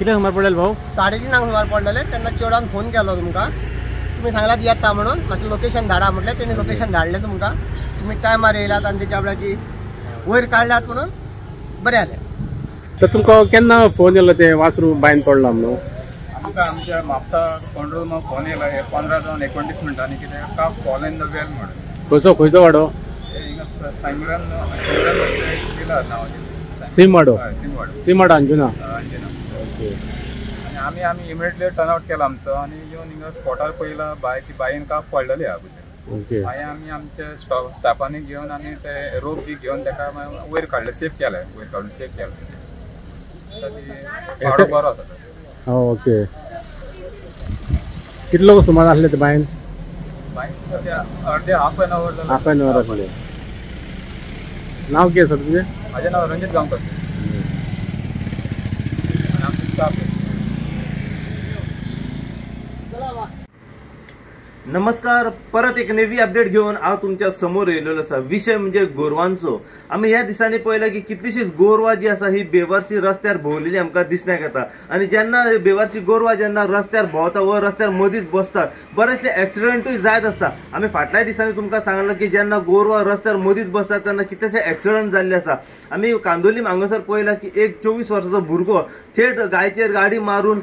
कितले सुमार पडलेले भाऊ? 3:30 सुमार पडलेले. त्यांना चेडवान फोन केलो तुमकां, तुम्ही सांगलात येता म्हणून, मातशें लोकेशन धाडा म्हटलें. त्यांनी लोकेशन धाडलें तुमकां, तुम्ही टायमार येयलात आनी त्या चेडवाची वयर काडल्यात म्हणून बरें जालें. तर तुमकां केन्ना फोन येयलो ते वासरू बायन पडला म्हणून? आमकां आमच्या म्हापसा कंट्रोल रूमाक फोन येयलो 15 जावन 29 मिनटांनी कितें काप कॉल इन द वेल म्हणून. खंयचो वाडो? सांगरान दिला नांव सीम वाडो. सीम अंजुना. आनी आमी इमिडिएटली टर्न आउट केला आमचो आनी येवन हिंगा स्पॉटार पयला ती बायन काप पडलेली आहा भितर. मागीर आमी आमच्या स्टाफांनी घेवन आनी ते रोप बी घेवन ताका वयर काडले, सेफ केले, वयर काडून सेफ केले. बरो आसा. ओके. कितलो सुमार आसले ते बायन? अर्दे हाफ एन आवर आसले. नाव कितें आसा तुजें? म्हाजें नांव रंजीत गांवकर आनी आमचो स्टाफ. नमस्कार, परत एक नवी अपडेट घेऊन हांव तुमच्या समोर येयलेलो आसा. विषय म्हणजे गोरवांचो. आमी ह्या दिसांनी पळयला की कितलीशीच गोरवां जी आसा ही बेवारशी रस्त्यार भोंवलेली आमकां दिसण्याक येता. आनी जेन्ना बेवारशी गोरवां जेन्ना रस्त्यार भोंवता व रस्त्यार मदींच बसतात, बरेचशे एक्सिडेंटूय जायत आसता. आमी फाटल्या दिसांनी तुमकां सांगलां की जेन्ना गोरवां रस्त्यार मदींच बसतात तेन्ना कितलेशे एक्सिडेंट जाल्ले आसा. आमी कांदोलीम हांगासर पळयला की एक 24 वर्साचो भुरगो थेट गायचेर गाडी मारून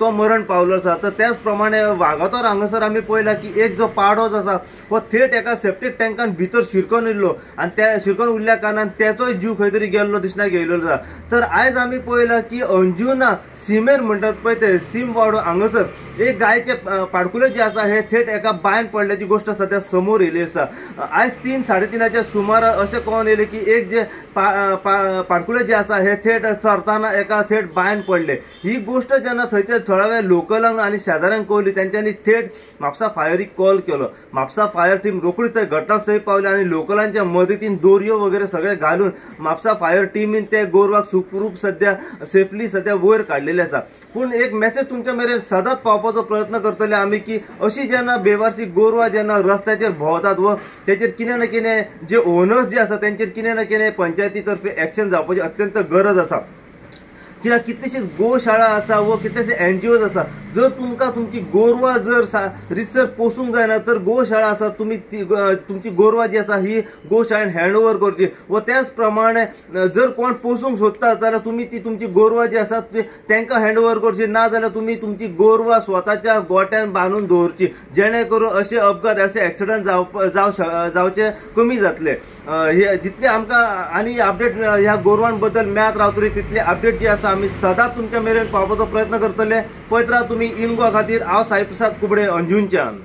तो मरण पावलो आसा. तर त्याच प्रमाणे वागातोर हांगासर आमी पळयला की एक जो पाडो आसा हो थेट एका सेप्टीक टँकान भितर शिरकोन उरलो आनी त्या शिरकोन उरल्या कारणान त्याचोय जीव खंय तरी गेल्लो दिसण्याक येयलेलो आसा. तर आयज आमी पळयला की अंजुना सीमेर म्हणटात पळय ते सीम वाडो हांगासर एक गायचे पाडकुले जे आसा हे थेट एका बायन पडल्याची गोष्ट सध्या समोर येयली आसा. आयज 3-3:30च्या सुमार अशें कळोन येयलें की एक जे पाडकुले जे आसा हे थेट चरताना एका थेट बायन पडले. ही गोष्ट जेन्ना थंयच्या थळाव्या लोकलांक आनी शेजाऱ्यांक कळली तेंच्यांनी थेट म्हापसा फायरीक कॉल केलो. म्हापसा फायर टीम रोखडीच थंय घटनास्थळी पावली आनी लोकलांच्या मदतीन दोरयो वगैरे सगळे घालून म्हापसा फायर टीमीन ते गोरवाक सुखरूप सध्या सेफली सध्या वयर काडलेले आसा. पूण एक मेसेज तुमच्या मेरेन सदांच पावपाचो प्रयत्न करतले आमी की अशी जेन्ना बेवारशी गोरवां जेन्ना रस्त्याचेर भोंवतात व तेचेर कितें ना कितें जे ओनर्स जे आसा तेंचेर कितें ना कितें पंचायती तर्फे एक्शन जावपाची अत्यंत गरज आसा. कित्याक कितलीशीच गोशाळा आसा व कितलेशे एनजीओज आसा. जर तुमकां तुमची गोरवां जर रितसर पोसूंक जायना तर गोशाळा आसा तुमी तुमची गोरवां जी आसा ही गोशाळेन हँडओव्हर करची. व त्याच प्रमाणे जर कोण पोसूंक सोदता जाल्यार तुमी ती तुमची गोरवां जी आसा तांकां हँडओव्हर करची, ना जाल्यार तुमी तुमची गोरवां स्वताच्या गोट्यान बांदून दवरची, जेणे करून अशे अपघात अशे एक्सिडंट जावचे कमी जातले. जितले आमकां आनी अपडेट ह्या गोरवां बद्दल मेळत रावतली तितले अपडेट जी आसा आमी सदांच तुमच्या मेरेन पावपाचो प्रयत्न करतले. पळयत राहा तुम्ही इन गोवा खातीर. हांव साई प्रसाद कुबडे, अंजुनच्यान.